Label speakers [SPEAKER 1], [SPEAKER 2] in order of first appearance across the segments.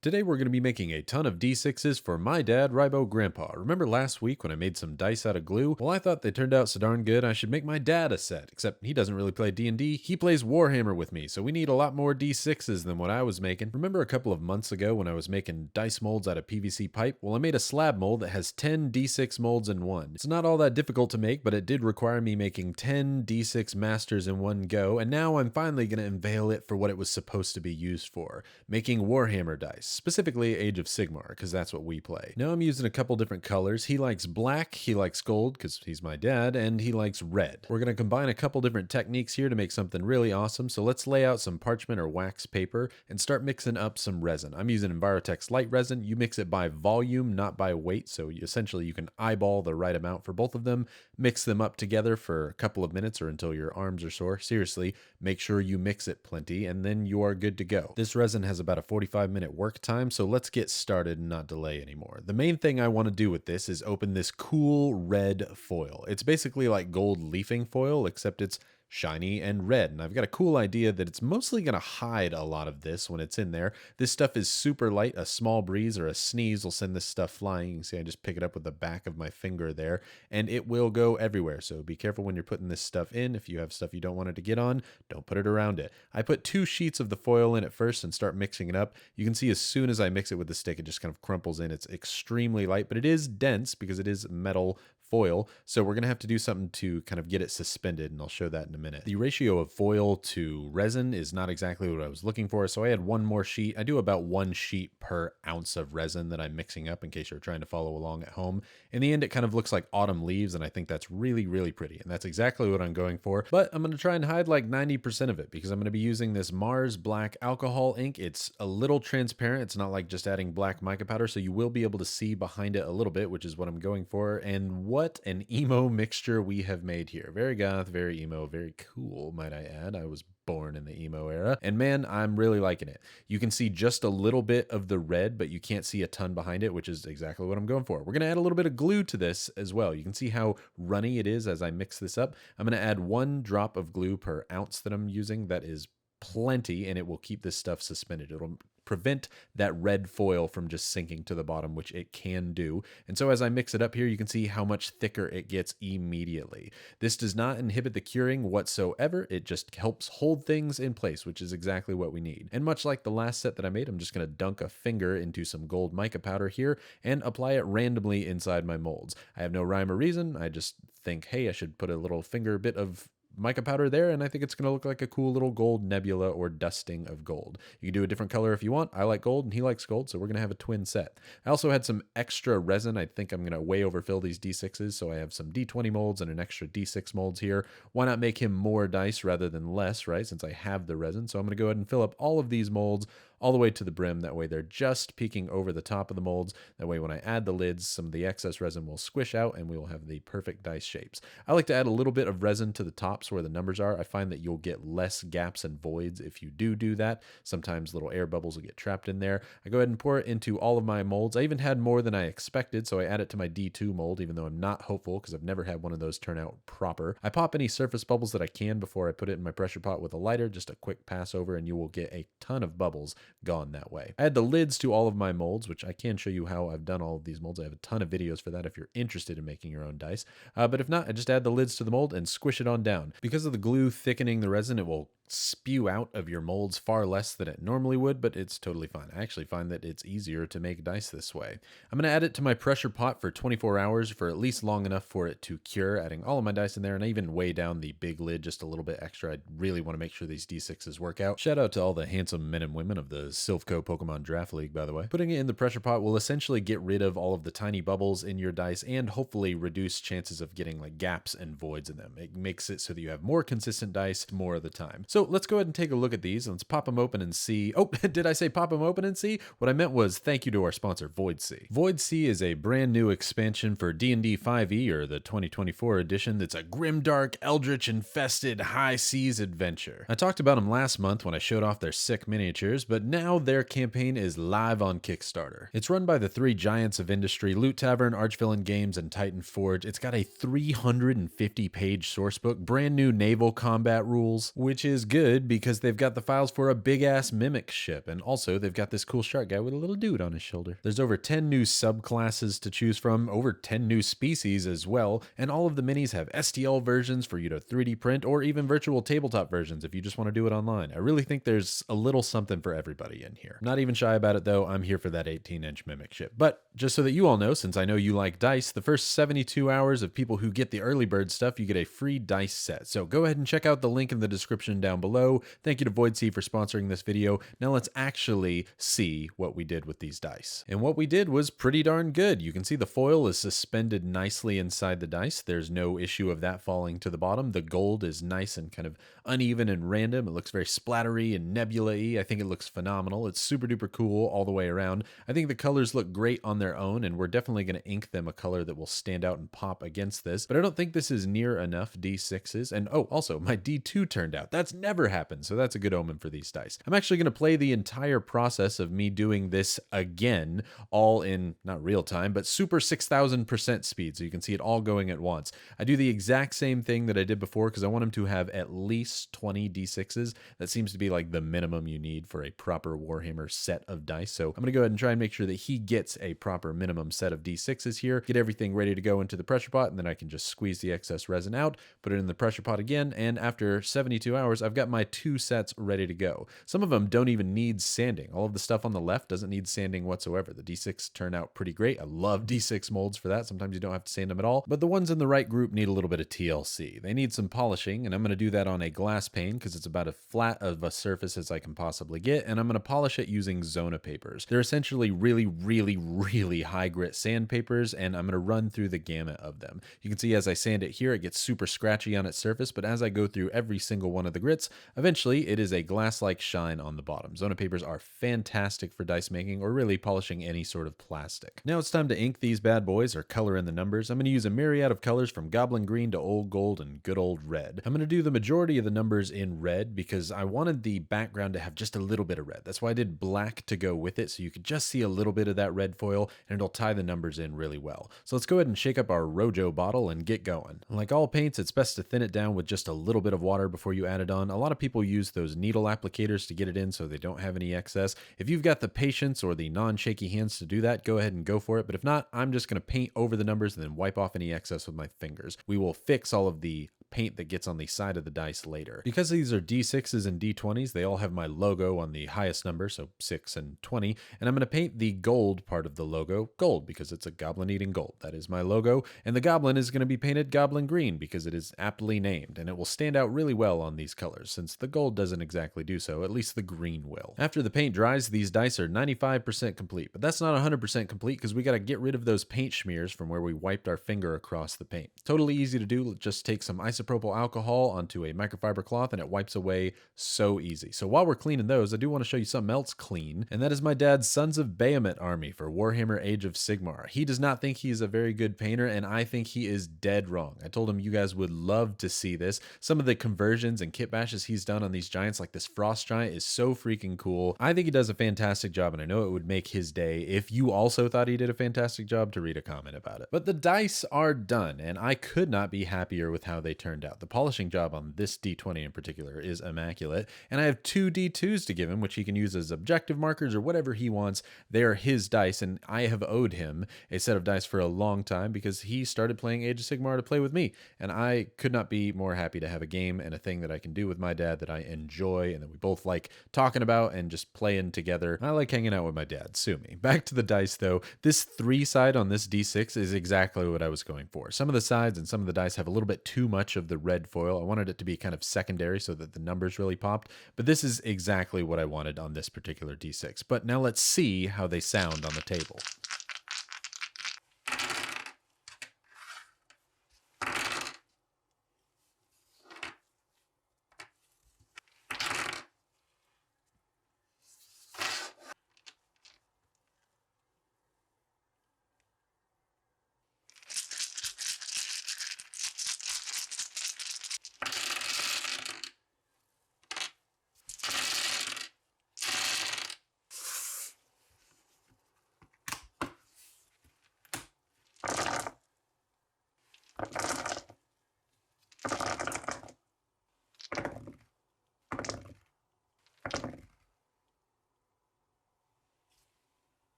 [SPEAKER 1] Today we're going to be making a ton of D6s for my dad, Ribo Grandpa. Remember last week when I made some dice out of glue? Well, I thought they turned out so darn good I should make my dad a set, except he doesn't really play D&D, he plays Warhammer with me, so we need a lot more D6s than what I was making. Remember a couple of months ago when I was making dice molds out of PVC pipe? Well, I made a slab mold that has 10 D6 molds in one. It's not all that difficult to make, but it did require me making 10 D6 masters in one go, and now I'm finally going to unveil it for what it was supposed to be used for, making Warhammer dice, specifically Age of Sigmar, because that's what we play. Now I'm using a couple different colors. He likes black, he likes gold, because he's my dad, and he likes red. We're going to combine a couple different techniques here to make something really awesome, so let's lay out some parchment or wax paper and start mixing up some resin. I'm using Envirotex light resin. You mix it by volume, not by weight, so essentially you can eyeball the right amount for both of them, mix them up together for a couple of minutes or until your arms are sore. Seriously, make sure you mix it plenty, and then you are good to go. This resin has about a 45-minute work time, so let's get started and not delay anymore. The main thing I want to do with this is open this cool red foil. It's basically like gold leafing foil, except it's shiny and red, and I've got a cool idea that it's mostly going to hide a lot of this when it's in there. This stuff is super light. A small breeze or a sneeze will send this stuff flying. You can see I just pick it up with the back of my finger there, and it will go everywhere, so be careful when you're putting this stuff in. If you have stuff you don't want it to get on, don't put it around it. I put 2 sheets of the foil in at first and start mixing it up. You can see as soon as I mix it with the stick, it just kind of crumples in. It's extremely light, but it is dense because it is metal foil, so we're going to have to do something to kind of get it suspended, and I'll show that in a minute. The ratio of foil to resin is not exactly what I was looking for, so I had 1 more sheet. I do about 1 sheet per ounce of resin that I'm mixing up in case you're trying to follow along at home. In the end, it kind of looks like autumn leaves, and I think that's really, really pretty, and that's exactly what I'm going for, but I'm going to try and hide like 90% of it because I'm going to be using this Mars Black Alcohol ink. It's a little transparent. It's not like just adding black mica powder, so you will be able to see behind it a little bit, which is what I'm going for. And what an emo mixture we have made here. Very goth, very emo, very cool, might I add. I was born in the emo era, and man, I'm really liking it. You can see just a little bit of the red, but you can't see a ton behind it, which is exactly what I'm going for. We're going to add a little bit of glue to this as well. You can see how runny it is as I mix this up. I'm going to add 1 drop of glue per ounce that I'm using. That is plenty, and it will keep this stuff suspended. It'll prevent that red foil from just sinking to the bottom, which it can do. And so as I mix it up here, you can see how much thicker it gets immediately. This does not inhibit the curing whatsoever. It just helps hold things in place, which is exactly what we need. And much like the last set that I made, I'm just going to dunk a finger into some gold mica powder here and apply it randomly inside my molds. I have no rhyme or reason. I just think, hey, I should put a little finger bit of mica powder there, and I think it's going to look like a cool little gold nebula or dusting of gold. You can do a different color if you want. I like gold and he likes gold, so we're going to have a twin set. I also had some extra resin. I think I'm going to way overfill these D6s, so I have some D20 molds and an extra D6 molds here. Why not make him more dice rather than less, right, since I have the resin? So I'm going to go ahead and fill up all of these molds all the way to the brim. That way they're just peeking over the top of the molds. That way when I add the lids, some of the excess resin will squish out and we will have the perfect dice shapes. I like to add a little bit of resin to the tops where the numbers are. I find that you'll get less gaps and voids if you do that. Sometimes little air bubbles will get trapped in there. I go ahead and pour it into all of my molds. I even had more than I expected, so I add it to my D2 mold, even though I'm not hopeful because I've never had one of those turn out proper. I pop any surface bubbles that I can before I put it in my pressure pot with a lighter, just a quick pass over, and you will get a ton of bubbles gone that way. I add the lids to all of my molds, which I can show you how I've done all of these molds. I have a ton of videos for that if you're interested in making your own dice. But if not, I just add the lids to the mold and squish it on down. Because of the glue thickening the resin, it will spew out of your molds far less than it normally would, but it's totally fine. I actually find that it's easier to make dice this way. I'm going to add it to my pressure pot for 24 hours for at least long enough for it to cure, adding all of my dice in there, and I even weigh down the big lid just a little bit extra. I really want to make sure these D6s work out. Shout out to all the handsome men and women of the Silphco Pokemon Draft League, by the way. Putting it in the pressure pot will essentially get rid of all of the tiny bubbles in your dice and hopefully reduce chances of getting like gaps and voids in them. It makes it so that you have more consistent dice more of the time. So let's go ahead and take a look at these. Let's pop them open and see. Oh, did I say pop them open and see? What I meant was thank you to our sponsor, Void Sea. Void Sea is a brand new expansion for D&D 5e, or the 2024 edition, that's a grimdark, eldritch infested high seas adventure. I talked about them last month when I showed off their sick miniatures, but now their campaign is live on Kickstarter. It's run by the 3 giants of industry, Loot Tavern, Archvillain Games, and Titan Forge. It's got a 350-page sourcebook, brand new naval combat rules, which is good because they've got the files for a big-ass mimic ship, and also they've got this cool shark guy with a little dude on his shoulder. There's over 10 new subclasses to choose from, over 10 new species as well, and all of the minis have STL versions for you to 3D print, or even virtual tabletop versions if you just want to do it online. I really think there's a little something for everybody in here. I'm not even shy about it though, I'm here for that 18-inch mimic ship. But just so that you all know, since I know you like dice, the first 72 hours of people who get the early bird stuff, you get a free dice set. So go ahead and check out the link in the description down below. Thank you to Void Sea for sponsoring this video. Now let's actually see what we did with these dice. And what we did was pretty darn good. You can see the foil is suspended nicely inside the dice. There's no issue of that falling to the bottom. The gold is nice and kind of uneven and random. It looks very splattery and nebula-y. I think it looks phenomenal. It's super duper cool all the way around. I think the colors look great on their own, and we're definitely going to ink them a color that will stand out and pop against this, but I don't think this is near enough D6s. And oh, also my D2 turned out. That's never happened, so that's a good omen for these dice. I'm actually going to play the entire process of me doing this again, all in not real time, but super 6,000% speed, so you can see it all going at once. I do the exact same thing that I did before because I want him to have at least 20 D6s. That seems to be like the minimum you need for a proper Warhammer set of dice. So I'm going to go ahead and try and make sure that he gets a proper minimum set of D6s here, get everything ready to go into the pressure pot, and then I can just squeeze the excess resin out, put it in the pressure pot again, and after 72 hours, I've got my 2 sets ready to go. Some of them don't even need sanding. All of the stuff on the left doesn't need sanding whatsoever. The D6 turn out pretty great. I love D6 molds for that. Sometimes you don't have to sand them at all, but the ones in the right group need a little bit of TLC. They need some polishing, and I'm going to do that on a glass pane because it's about as flat of a surface as I can possibly get, and I'm going to polish it using Zona papers. They're essentially really high grit sandpapers, and I'm going to run through the gamut of them. You can see as I sand it here, it gets super scratchy on its surface, but as I go through every single one of the grits, eventually it is a glass-like shine on the bottom. Zona papers are fantastic for dice making or really polishing any sort of plastic. Now it's time to ink these bad boys or color in the numbers. I'm going to use a myriad of colors from Goblin Green to Old Gold and good old red. I'm going to do the majority of the numbers in red because I wanted the background to have just a little bit of red. That's why I did black to go with it, so you could just see a little bit of that red foil and it'll tie the numbers in really well. So let's go ahead and shake up our Rojo bottle and get going. Like all paints, it's best to thin it down with just a little bit of water before you add it on. A lot of people use those needle applicators to get it in so they don't have any excess. If you've got the patience or the non-shaky hands to do that, go ahead and go for it. But if not, I'm just going to paint over the numbers and then wipe off any excess with my fingers. We will fix all of the paint that gets on the side of the dice later. Because these are D6s and D20s, they all have my logo on the highest number, so 6 and 20, and I'm going to paint the gold part of the logo gold because it's a goblin eating gold. That is my logo, and the goblin is going to be painted goblin green because it is aptly named, and it will stand out really well on these colors since the gold doesn't exactly do so, at least the green will. After the paint dries, these dice are 95% complete, but that's not 100% complete because we got to get rid of those paint smears from where we wiped our finger across the paint. Totally easy to do. Just take some isopropyl alcohol onto a microfiber cloth and it wipes away so easy. So while we're cleaning those, I do want to show you something else clean, and that is my dad's Sons of Bahamut army for Warhammer Age of Sigmar. He does not think he's a very good painter, and I think he is dead wrong. I told him you guys would love to see this. Some of the conversions and kit bashes he's done on these giants, like this frost giant, is so freaking cool. I think he does a fantastic job, and I know it would make his day if you also thought he did a fantastic job to read a comment about it. But the dice are done, and I could not be happier with how they turned out. The polishing job on this D20 in particular is immaculate, and I have 2 D2s to give him, which he can use as objective markers or whatever he wants. They are his dice, and I have owed him a set of dice for a long time because he started playing Age of Sigmar to play with me, and I could not be more happy to have a game and a thing that I can do with my dad that I enjoy and that we both like talking about and just playing together. I like hanging out with my dad. Sue me. Back to the dice though. This 3 side on this D6 is exactly what I was going for. Some of the sides and some of the dice have a little bit too much of the red foil. I wanted it to be kind of secondary so that the numbers really popped, but this is exactly what I wanted on this particular D6. But now let's see how they sound on the table.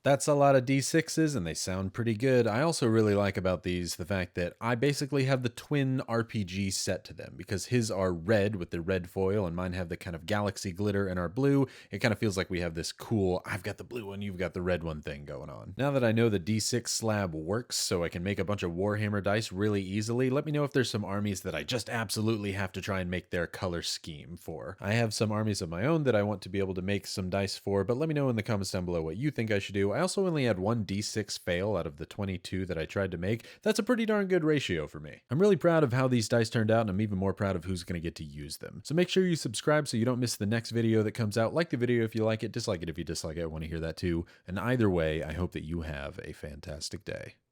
[SPEAKER 1] That's a lot of D6s and they sound pretty good. I also really like about these the fact that I basically have the twin RPG set to them because his are red with the red foil and mine have the kind of galaxy glitter and our blue. It kind of feels like we have this cool, I've got the blue one, you've got the red one thing going on. Now that I know the D6 slab works so I can make a bunch of Warhammer dice really easily, let me know if there's some armies that I just absolutely have to try and make their color scheme for. I have some armies of my own that I want to be able to make some dice for, but let me know in the comments down below what you think I should do. I also only had one D6 fail out of the 22 that I tried to make. That's a pretty darn good ratio for me. I'm really proud of how these dice turned out, and I'm even more proud of who's going to get to use them. So make sure you subscribe so you don't miss the next video that comes out. Like the video if you like it, dislike it if you dislike it. I want to hear that too. And either way, I hope that you have a fantastic day.